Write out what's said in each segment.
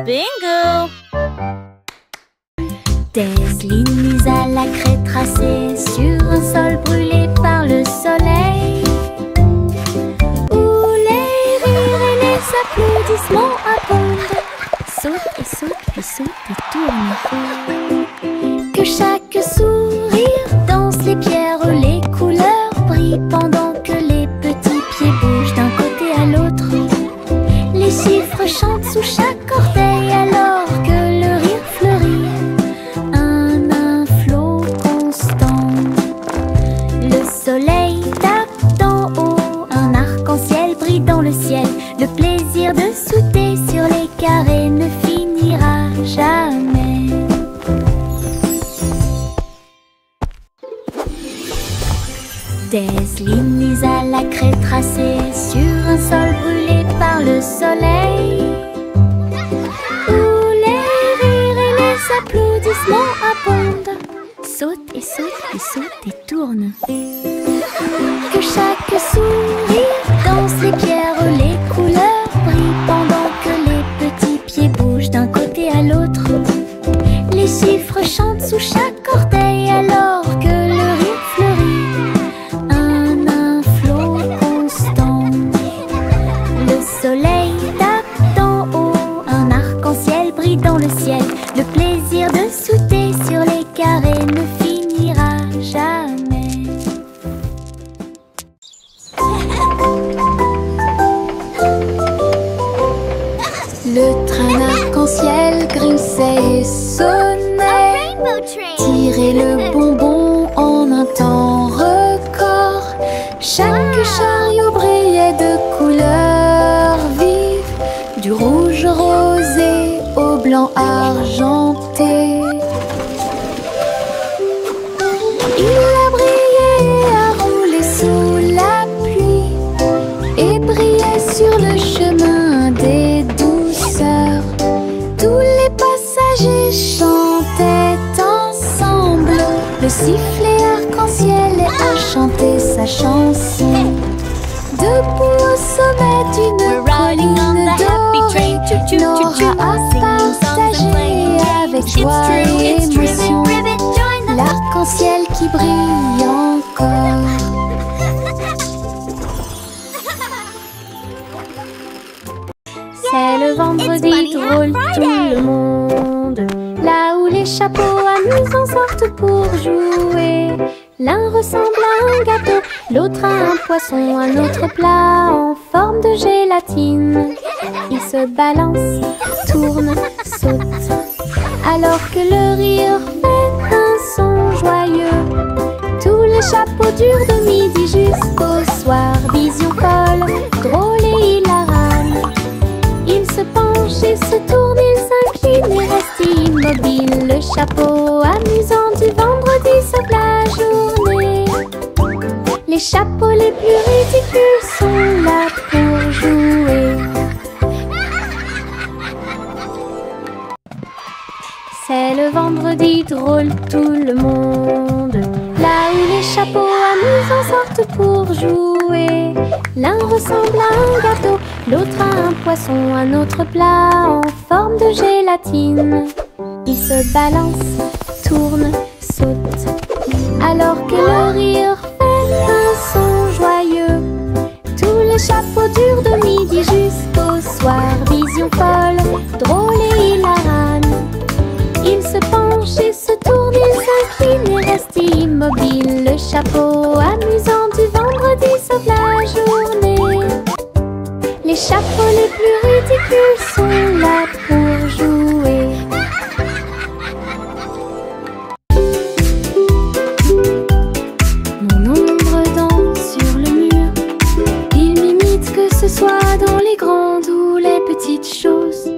Bingo! Des lignes mises à la craie tracées sur un sol brûlé par le soleil, où les rires et les applaudissements abondent. Saute et saute, puis saute et tourne. Que chaque sourire danse les pierres, les couleurs brillent pendant que les petits pieds bougent d'un côté à l'autre. Les chiffres chantent sous chaque orteil alors que le rire fleurit. Un flot constant. Le soleil tape d'en haut, un arc-en-ciel brille dans le ciel. Le plaisir de sauter sur les carrés ne finira jamais. Des lignes mises à la craie tracées sur un sol brûlé par le soleil, où les rires et les applaudissements abondent. Saute et saute et saute et tourne. Que chaque sourire danse les pierres, les couleurs brillent pendant que les petits pieds bougent d'un côté à l'autre. Les chiffres chantent sous chaque orteil alors que le rire fleurit. Un flot constant. Le soleil tape d'en haut, un arc-en-ciel brille dans le ciel. Le plaisir de sauter sur les carrés ne finira jamais. Le train arc-en-ciel grinçait et sonnait. Tirer le bonbon en un temps record. Chaque chariot brillait de couleurs vives, du rouge rosé au blanc argenté. Il a brillé et a roulé sous la pluie et brillait sur le chemin des douceurs. Tous les passagers chantaient ensemble. Le sifflet arc-en-ciel a chanté sa chanson. Debout au sommet d'une colline dorée, Nora a partagé avec joie et émotion l'arc-en-ciel qui brille encore. C'est le vendredi drôle, tout le monde, là où les chapeaux amusants sortent pour jouer. L'un ressemble à un gâteau, l'autre à un poisson, un autre plat en forme de gélatine. Ils se balancent, tournent, sautent, alors que le rire fait un son joyeux. Tous les chapeaux durent de midi jusqu'au soir. Vision folle, drôle et hilarane. Ils se penchent et se tournent, ils s'inclinent et restent immobiles. Le chapeau amusant du vendredi sauve la journée. Les chapeaux les plus ridicules sont là pour jouer. C'est le vendredi drôle, tout le monde, là où les chapeaux amusants sortent pour jouer. L'un ressemble à un gâteau, l'autre à un poisson, un autre plat en forme de gélatine. Ils se balancent, tournent, sautent, alors que le rire fait un son joyeux. Tous les chapeaux durent de midi jusqu'au soir. Vision folle, drôle et hilarane. Ils se penchent et se tournent, ils s'inclinent et restent immobiles. Le chapeau amusant du vendredi sauve la journée. Les chapeaux les plus ridicules sont là pour jouer. Mon ombre danse sur le mur. Il m'imite que ce soit dans les grandes ou les petites choses.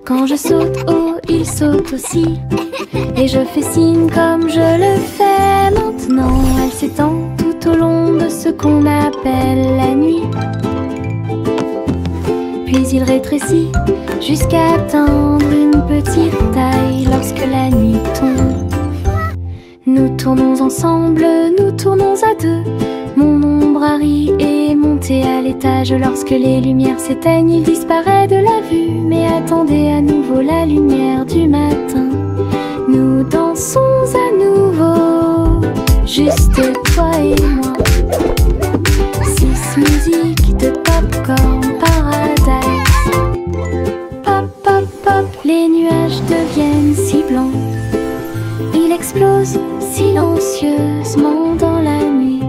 Quand je saute haut, il saute aussi. Et je fais signe comme je le fais maintenant. Elle s'étend tout au long de ce qu'on appelle la nuit. Puis il rétrécit jusqu'à atteindre une petite taille lorsque la nuit tombe. Nous tournons ensemble, nous tournons à deux. Mon ombre chambre, Harry est monté à l'étage. Lorsque les lumières s'éteignent, il disparaît de la vue. Mais attendez à nouveau la lumière du matin. Nous dansons à nouveau, juste toi et moi. 6 musiques de Popcorn Paradise. Pop, pop, pop, les nuages deviennent si blancs. Il explose silencieusement dans la nuit.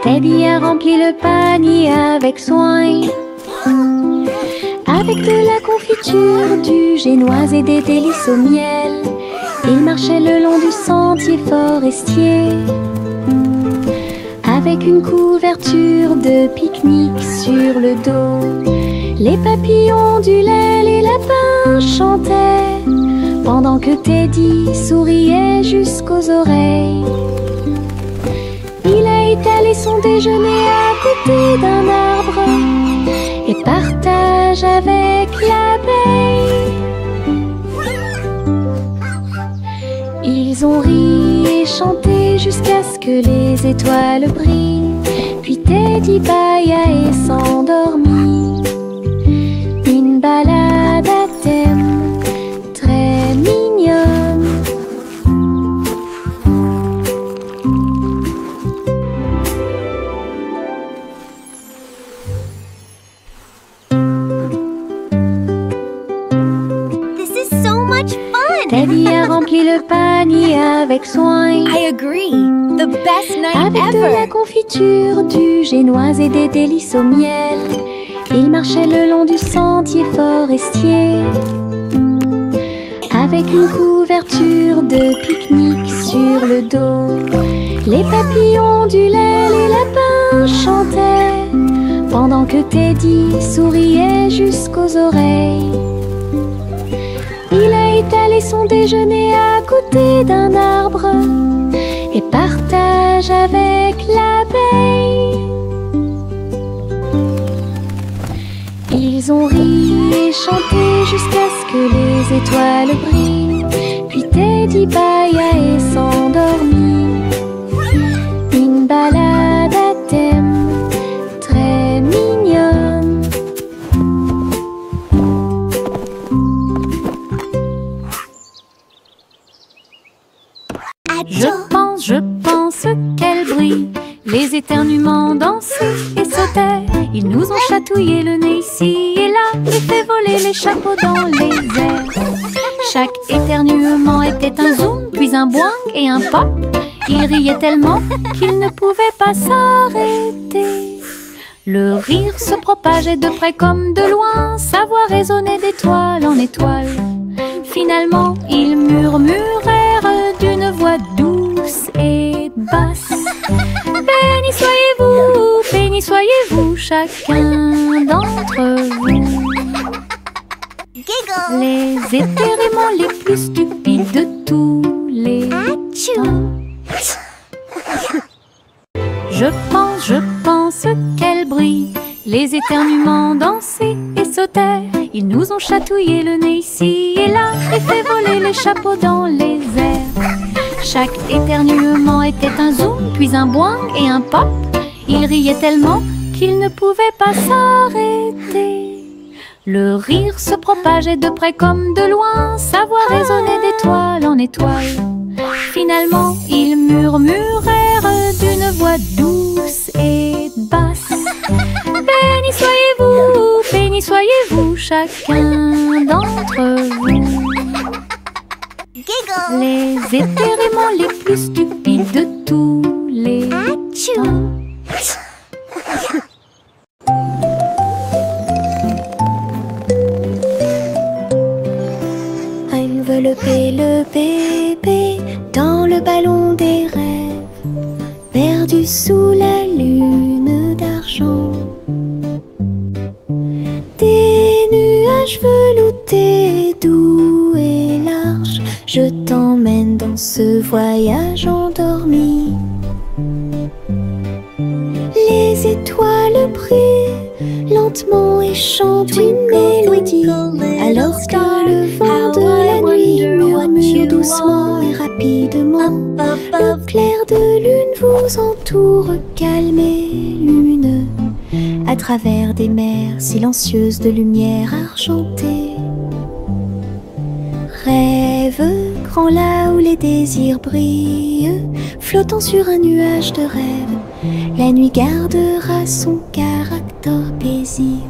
Teddy a rempli le panier avec soin, avec de la confiture, du génoise et des délices au miel. Il marchait le long du sentier forestier, avec une couverture de pique-nique sur le dos. Les papillons ondulaient, les lapins chantaient, pendant que Teddy souriait jusqu'aux oreilles. Il a étalé son déjeuner à côté d'un arbre et partage avec l'abeille. Ils ont ri et chanté jusqu'à ce que les étoiles brillent. Puis Teddy bâilla et s'endormit. Une balade à thème très mignonne. This is so much fun! Teddy a rempli le panier avec soin, I agree. The best night avec de la ever. confiture, du génoise et des délices au miel. Il marchait le long du sentier forestier, avec une couverture de pique-nique sur le dos. Les papillons ondulaient, les lapins chantaient, pendant que Teddy souriait jusqu'aux oreilles. Il a étalé son déjeuner à côté d'un arbre et partage avec l'abeille. Ils ont ri et chanté jusqu'à ce que les étoiles brillent. Puis Teddy bâilla et s'endormit. Une balade à thème très mignonne. Je pense qu'elle brille. Les éternuements dansaient et sautaient. Ils nous ont chatouillé le nez ici et là et fait voler les chapeaux dans les airs. Chaque éternuement était un zoom, puis un boing et un pop. Ils riaient tellement qu'ils ne pouvaient pas s'arrêter. Le rire se propageait de près comme de loin, sa voix résonnait d'étoile en étoile. Finalement, ils murmurèrent d'une voix douce et basse. Béni soyez-vous, chacun d'entre vous. Giggle. Les éternuements les plus stupides de tous les temps. Je pense qu'elle brille. Les éternuements dansaient et sautaient. Ils nous ont chatouillé le nez ici et là et fait voler les chapeaux dans les airs. Chaque éternuement était un zoom, puis un boing et un pop. Ils riaient tellement qu'ils ne pouvaient pas s'arrêter. Le rire se propageait de près comme de loin, sa voix résonnait d'étoile en étoile. Finalement, ils murmurèrent d'une voix douce et basse. Béni soyez-vous, chacun d'entre vous. Giggle. Les éternuements les plus stupides de tous les temps. Enveloppé le bébé dans le ballon des rêves, perdu sous la lune d'argent. Des nuages veloutés, doux et larges, je t'emmène dans ce voyage endormi. Les étoiles brillent, lentement et chante une mélodie. Alors que le vent de la nuit murmure doucement et rapidement, le clair de lune vous entoure, calme et lumineux, à travers des mers silencieuses de lumière argentée. Rêve grand là où les désirs brillent, flottant sur un nuage de rêve, la nuit gardera son caractère paisible.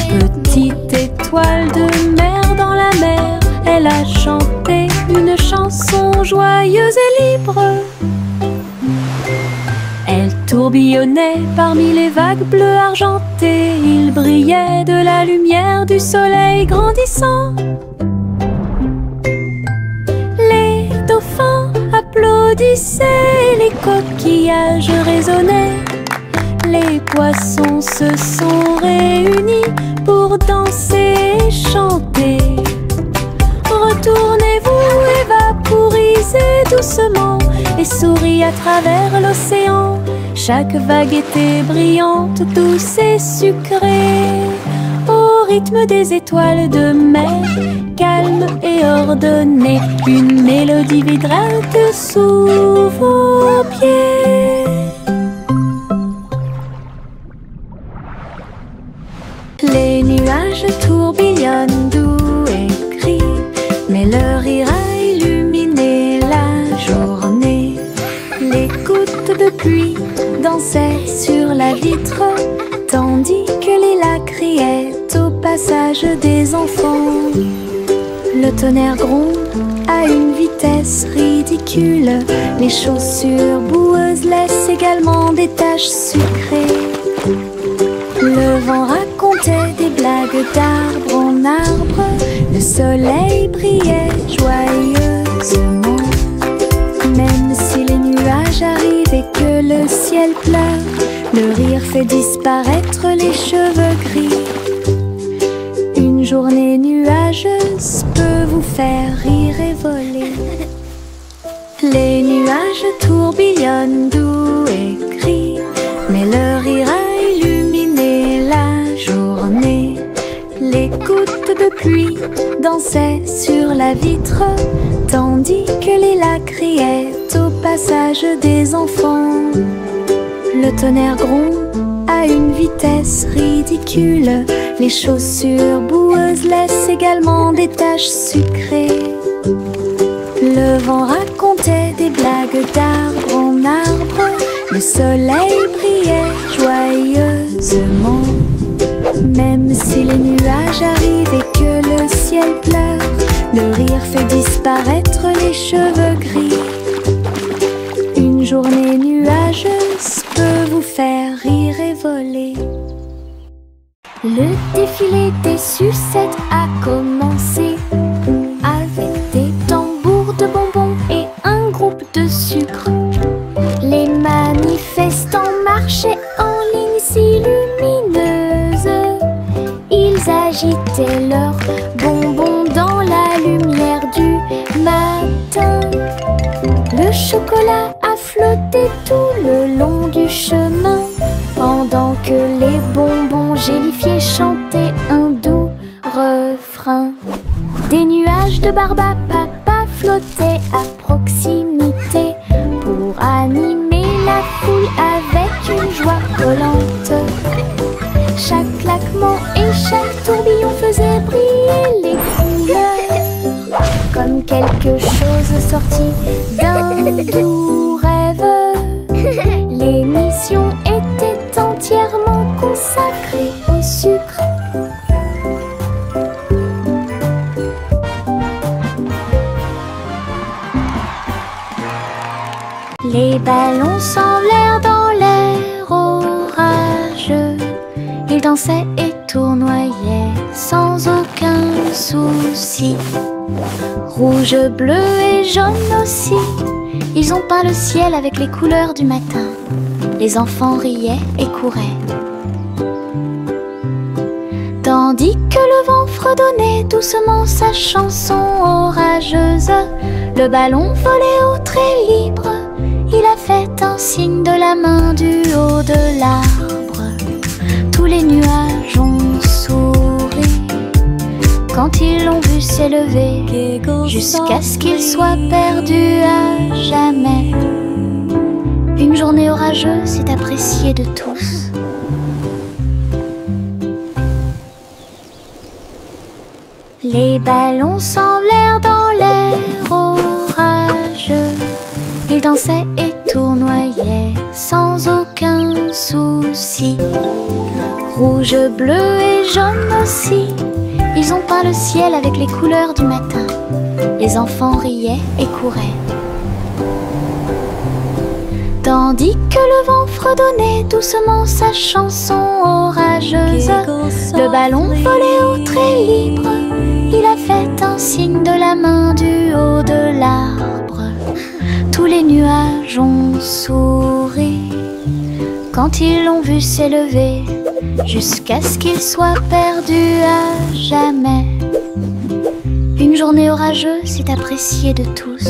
Petite étoile de mer dans la mer, elle a chanté une chanson joyeuse et libre. Elle tourbillonnait parmi les vagues bleues argentées, il brillait de la lumière du soleil grandissant. Les dauphins applaudissaient, les coquillages résonnaient, les poissons se sont réunis pour danser et chanter. Retournez-vous et vaporisez doucement et souris à travers l'océan. Chaque vague était brillante, douce et sucrée, au rythme des étoiles de mer, calme et ordonnée. Une mélodie vibrante sous vos pieds. Les nuages tourbillonnent doux et gris, mais leur rire a illuminé la journée. Les gouttes de pluie dansaient sur la vitre, tandis que les lacs criaient au passage des enfants. Le tonnerre gronde à une vitesse ridicule, les chaussures boueuses laissent également des taches sucrées. Le vent racontait des blagues d'arbre en arbre, le soleil brillait joyeusement. Même si les nuages arrivent et que le ciel pleure, le rire fait disparaître les cheveux gris. Une journée nuageuse peut vous faire rire et voler. Les nuages tourbillonnent doux et gris, mais le rire a illuminé la journée. Les gouttes de pluie dansaient sur la vitre, tandis que les lacs criaient au passage des enfants. Le tonnerre gronde à une vitesse ridicule, les chaussures boueuses laissent également des taches sucrées. Le vent racontait des blagues d'arbre en arbre, le soleil brillait joyeusement. Même si les nuages arrivent et que le ciel pleure, le rire fait disparaître les cheveux gris. Une journée nuageuse peut vous faire rire et voler. Le défilé des sucettes a commencé, avec des tambours de bonbons et un groupe de sucre. Les manifestants marchaient en ligne si lumineuse, ils agitaient leurs bonbons dans la lumière du matin. Le chocolat a flotté tout le long du chemin, pendant que les bonbons gélifiés chantaient un doux refrain. Des nuages de barbe à papa flottaient à proximité pour animer la foule avec une joie collante. Chaque claquement et chaque tourbillon faisait briller les couleurs, comme quelque chose sorti d'un doux rêve. L'émission était entièrement consacrée au sucre. Les ballons s'envolèrent dans l'air orageux. Ils dansaient et tournoyaient sans aucun souci. Rouge, bleu et jaune aussi, ils ont peint le ciel avec les couleurs du matin. Les enfants riaient et couraient, tandis que le vent fredonnait doucement sa chanson orageuse. Le ballon volait au trait libre. Il a fait un signe de la main du haut de l'arbre. Tous les nuages ont souri quand ils l'ont vu s'élever, jusqu'à ce qu'il soit perdu à jamais. Une journée orageuse est appréciée de tous. Les ballons semblèrent dans l'air orageux. Ils dansaient et tournoyaient sans aucun souci. Rouge, bleu et jaune aussi. Ils ont peint le ciel avec les couleurs du matin. Les enfants riaient et couraient. Tandis que le vent fredonnait doucement sa chanson orageuse, le ballon volait au trait libre. Il a fait un signe de la main du haut de l'arbre. Tous les nuages ont souri quand ils l'ont vu s'élever, jusqu'à ce qu'il soit perdu à jamais. Une journée orageuse est appréciée de tous.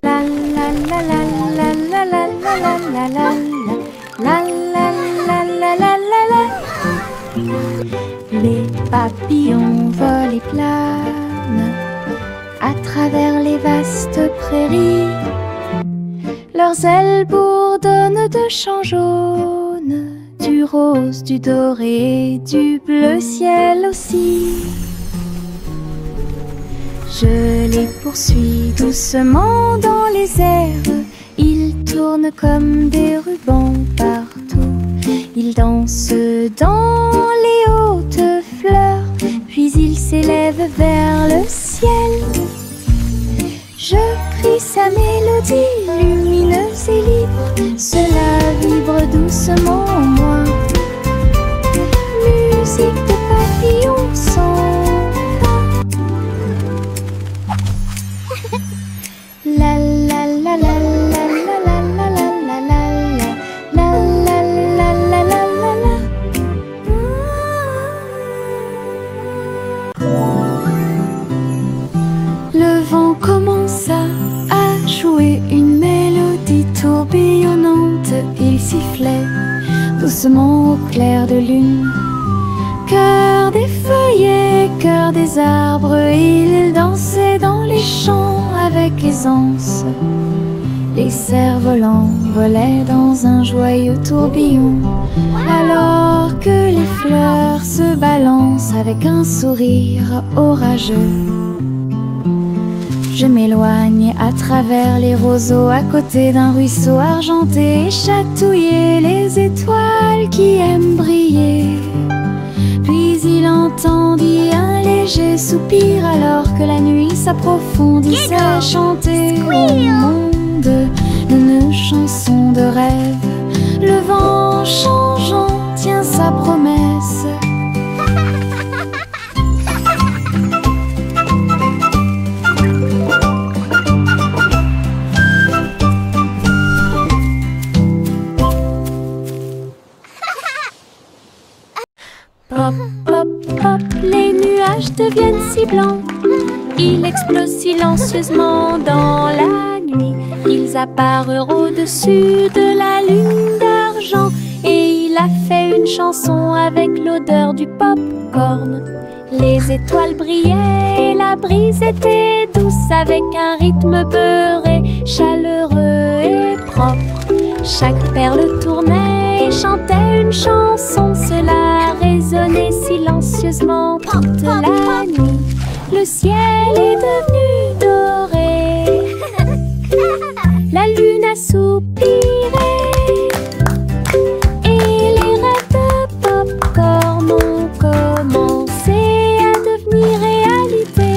La la la la la la la la la la la la la la la. Les papillons volent et planent à travers les vastes prairies. Leurs ailes bourdonnent de chants jaunes, du rose, du doré, du bleu ciel aussi. Je les poursuis doucement dans les airs. Ils tournent comme des rubans partout. Ils dansent dans les hautes fleurs, puis ils s'élèvent vers le ciel. Je crie sa mélodie lumineuse et libre. Cela vibre doucement en moi. Musique de papillons sans fin. La la la la la la la la la la la la la la la la. Le vent commença à jouer une mélodie tourbillonnante. Il sifflait doucement au clair de lune. Cœur des feuillets, cœur des arbres, il dansait dans les champs avec aisance. Les cerfs-volants volaient dans un joyeux tourbillon, alors que les fleurs se balancent avec un sourire orageux. Je m'éloigne à travers les roseaux, à côté d'un ruisseau argenté, et chatouiller les étoiles qui aiment briller. Puis il entendit un léger soupir, alors que la nuit s'approfondissait, chanter au monde une chanson de rêve. Le vent changeant tient sa promesse. Pop, pop, pop, les nuages deviennent si blancs. Ils explosent silencieusement dans la nuit. Ils apparurent au-dessus de la lune d'argent. Et il a fait une chanson avec l'odeur du pop-corn. Les étoiles brillaient et la brise était douce, avec un rythme beurré, chaleureux et propre. Chaque perle tournait et chantait une chanson. Cela résonnait silencieusement toute la nuit. Le ciel est devenu doré. La lune a soupiré. Et les rêves de pop-corn ont commencé à devenir réalité.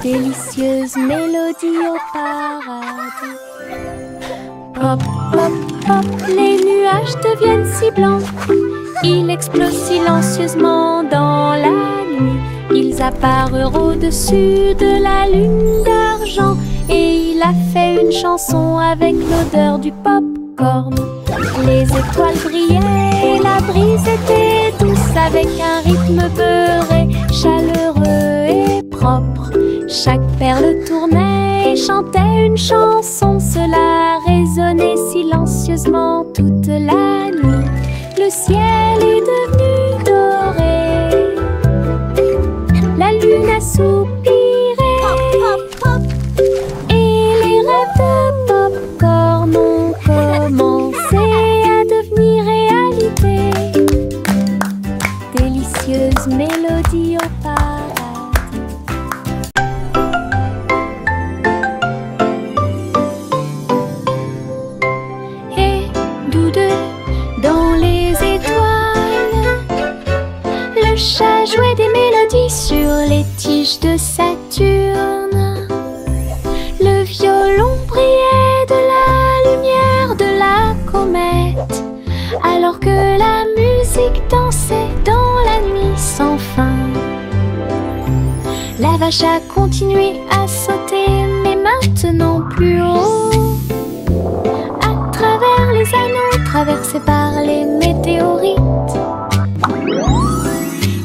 Délicieuse mélodie au paradis. Pop, pop, pop, les nuages deviennent si blancs. Ils explosent silencieusement dans la nuit. Ils apparurent au-dessus de la lune d'argent. Et il a fait une chanson avec l'odeur du pop-corn. Les étoiles brillaient, la brise était douce avec un rythme beurré, chaleureux et propre. Chaque perle tournait et chantait une chanson, cela résonnait silencieusement toute la nuit. Le ciel est devenu doré, la lune a soupiré, et les rêves de popcorn ont commencé à devenir réalité. Délicieuse mélodie au paradis. Et tous deux dans les étoiles, le chat jouait des mélodies sur les tiges de Saturne. Le violon brillait de la lumière de la comète, alors que la musique dansait dans la nuit sans fin. La vache a continué à sauter, mais maintenant plus haut, à travers les anneaux traversés par les météorites.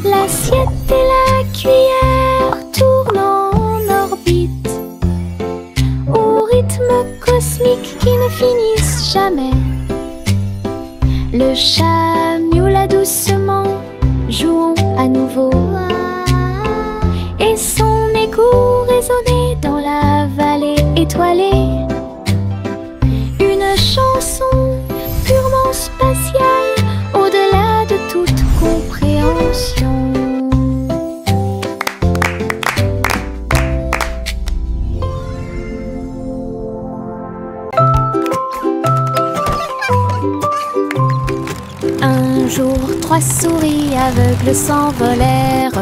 L'assiette et la cuillère tournent en orbite, au rythme cosmique qui ne finissent jamais. Le chat miaula doucement, jouons à nouveau, et son écho résonnait dans la vallée étoilée. Une chanson purement spatiale, au-delà de toute compréhension. Un jour, 3 souris aveugles s'envolèrent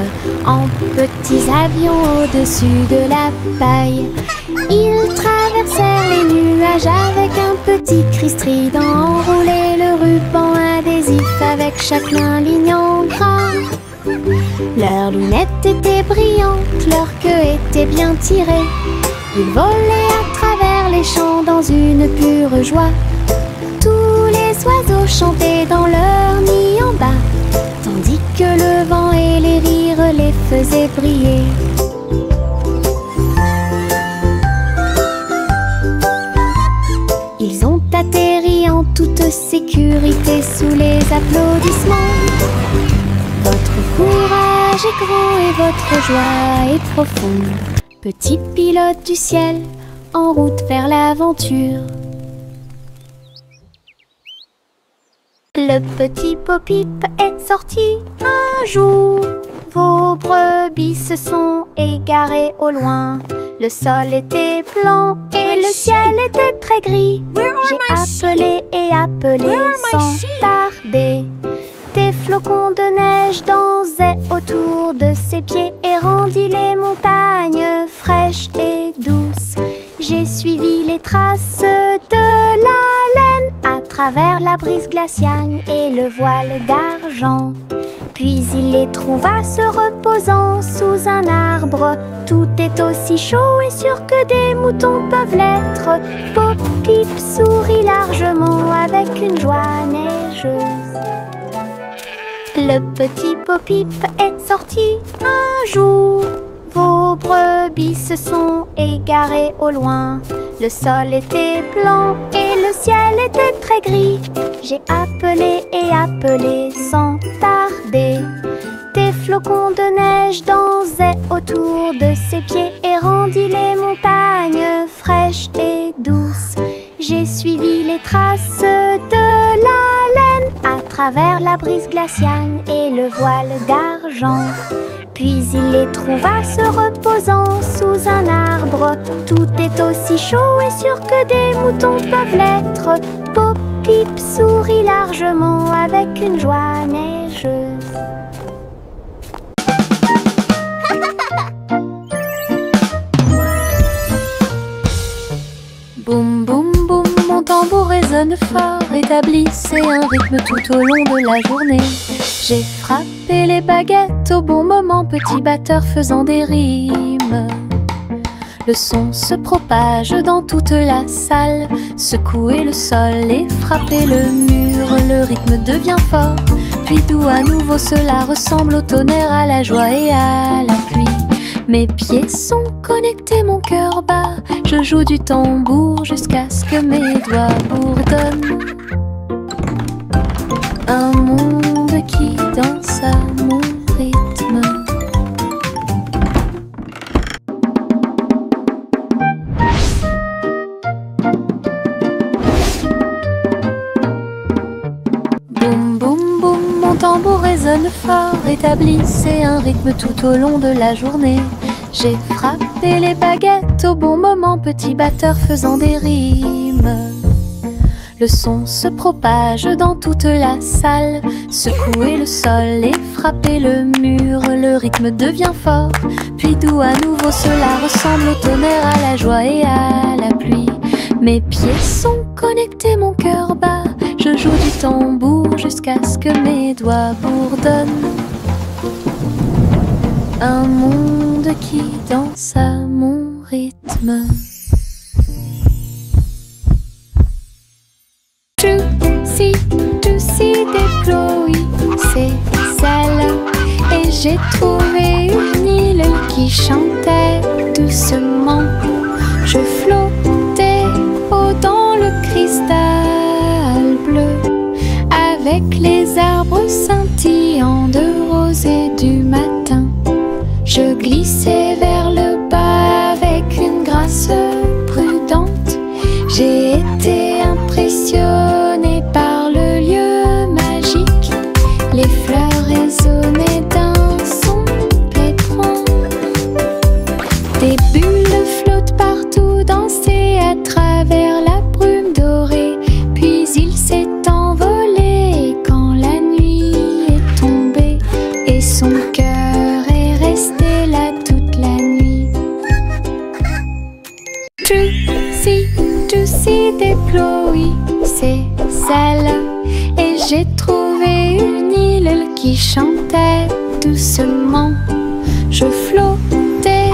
en petits avions au-dessus de la paille. Ils traversèrent les nuages avec un petit cri strident, enroulé le ruban adhésif avec chaque main ligne en gras. Leurs lunettes étaient brillantes, leur queue était bien tirée. Ils volaient à travers les champs dans une pure joie. Tous les oiseaux chantaient dans leur nid en bas, tandis que le vent et les rires les faisaient briller. Ils ont atterri en toute sécurité sous les applaudissements. Votre courage est grand et votre joie est profonde, petits pilotes du ciel en route vers l'aventure. Le petit Bo-Peep est sorti un jour. Vos brebis se sont égarées au loin. Le sol était blanc et le ciel était très gris. J'ai appelé et appelé sans tarder. Des flocons de neige dansaient autour de ses pieds et rendit les montagnes fraîches et douces. J'ai suivi les traces de la laine à travers la brise glaciale et le voile d'argent. Puis il les trouva se reposant sous un arbre. Tout est aussi chaud et sûr que des moutons peuvent l'être. Bo-Peep sourit largement avec une joie neigeuse. Le petit Bo-Peep est sorti un jour. Vos brebis se sont égarées au loin. Le sol était blanc et le ciel était très gris. J'ai appelé et appelé sans tarder. Des flocons de neige dansaient autour de ses pieds et rendit les montagnes fraîches et douces. J'ai suivi les traces de la laine à travers la brise glaciale et le voile d'argent. Puis il les trouva se reposant sous un arbre. Tout est aussi chaud et sûr que des moutons peuvent l'être. Bo-Peep sourit largement avec une joie neigeuse. Boum boum boum, mon tambour résonne fort, établissez un rythme tout au long de la journée. J'ai frappé les baguettes au bon moment, petit batteur faisant des rimes. Le son se propage dans toute la salle, secouer le sol et frapper le mur. Le rythme devient fort, puis doux à nouveau. Cela ressemble au tonnerre, à la joie et à la pluie. Mes pieds sont connectés, mon cœur bat. Je joue du tambour jusqu'à ce que mes doigts bourdonnent. Un monde qui danse à mon rythme. Boum boum boum, mon tambour résonne fort. Établissez un rythme tout au long de la journée. J'ai frappé les baguettes au bon moment, petit batteur faisant des rimes. Le son se propage dans toute la salle, secouer le sol et frapper le mur. Le rythme devient fort, puis doux à nouveau. Cela ressemble au tonnerre, à la joie et à la pluie. Mes pieds sont connectés, mon cœur bat. Je joue du tambour jusqu'à ce que mes doigts bourdonnent. Un monde qui danse à mon rythme. Juicy déploie ses ailes et j'ai trouvé une île qui chantait doucement. Je flottais dans le cristal bleu avec les arbres scintillants de rose et du matin. Je glissais vers le bas avec une grâce prudente. J'ai été impressionnée par le lieu magique. Les fleurs résonnaient d'un son pétrant. Des bulles flottent partout, dansaient à travers la brume dorée. Puis il s'est envolé quand la nuit est tombée. Et son cœur est resté là toute la nuit. Juicy déploie ses ailes et j'ai trouvé une île qui chantait doucement. Je flottais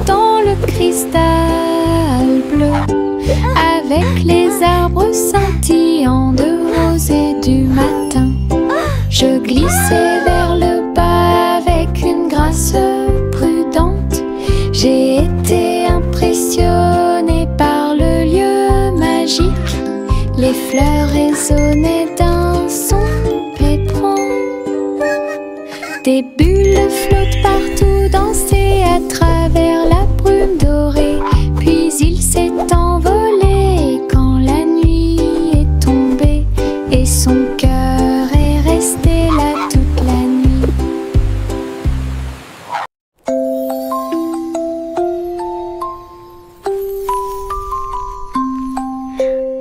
dans le cristal bleu avec les arbres scintillants de rose et du matin. Je glissais vers le bas avec une grâce prudente. J'ai été impressionnée par le lieu magique. Les fleurs résonnaient d'un son pétrant. Des bulles flottent partout, dansaient à travers la brume dorée. Puis il s'est envolé quand la nuit est tombée. Et son cœur est resté là toute la nuit.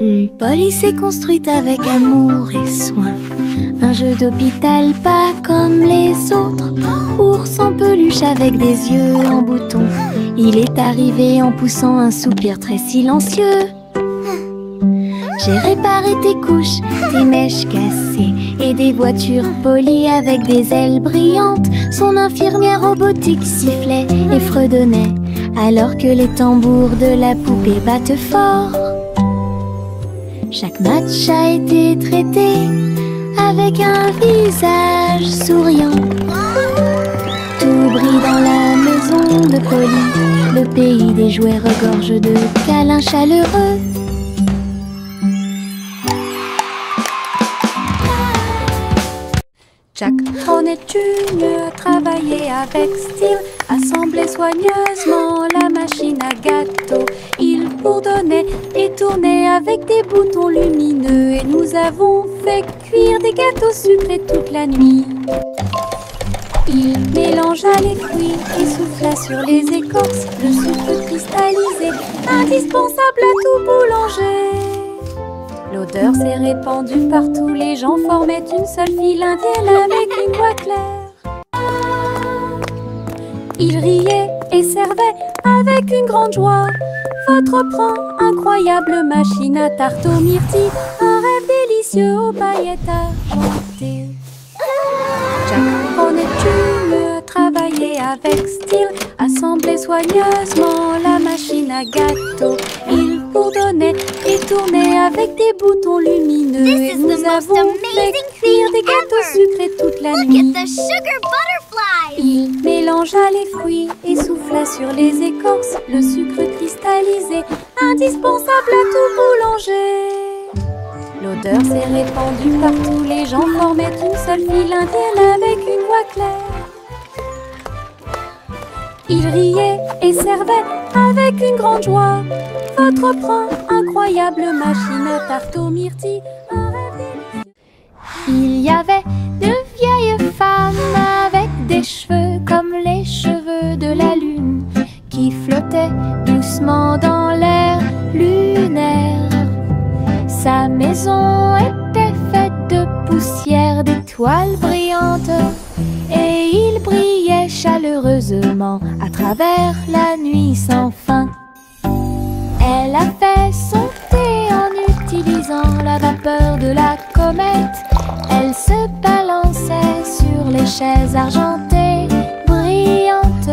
Une police est construite avec amour et soin. Un jeu d'hôpital pas comme les autres. Ours en peluche avec des yeux en bouton. Il est arrivé en poussant un soupir très silencieux. J'ai réparé tes couches, tes mèches cassées et des voitures polies avec des ailes brillantes. Son infirmière robotique sifflait et fredonnait alors que les tambours de la poupée battent fort. Chaque match a été traité avec un visage souriant. Tout brille dans la maison de Polly. Le pays des jouets regorge de câlins chaleureux. Jack, Ron et Junior travaillaient avec style, assemblaient soigneusement la machine à gâteau. Ils bourdonnaient et tournaient avec des boutons lumineux et nous avons fait cuire des gâteaux sucrés toute la nuit. Il mélangea les fruits et souffla sur les écorces le sucre cristallisé, indispensable à tout boulanger. L'odeur s'est répandue partout, les gens formaient une seule file indienne avec une voix claire. Ils riaient et servaient avec une grande joie. Votre pain, incroyable machine à tarte aux myrtilles, un rêve délicieux aux paillettes argentées. Jack, Ron et Junior travaillaient avec style, assemblaient soigneusement la machine à gâteau. Il bourdonnait et tournait avec des boutons lumineux. Et nous avons fait cuire des gâteaux sucrés toute la Look nuit. at the sugar butterflies! Il mélangea les fruits et souffla sur les écorces le sucre cristallisé, indispensable à tout boulanger. L'odeur s'est répandue partout, les gens formaient une seule file indienne avec une voix claire. Il riait et servait avec une grande joie votre pain, incroyable machine à tarte aux myrtilles, un rêve délicieux. Il y avait de vieilles femmes avec des cheveux comme les cheveux de la lune qui flottaient doucement dans l'air lunaire. Sa maison était faite de poussière, d'étoiles brillantes, et il brillait chaleureusement à travers la nuit sans fin. Elle a fait son thé en utilisant la vapeur de la comète. Elle se balançait sur les chaises argentées brillantes.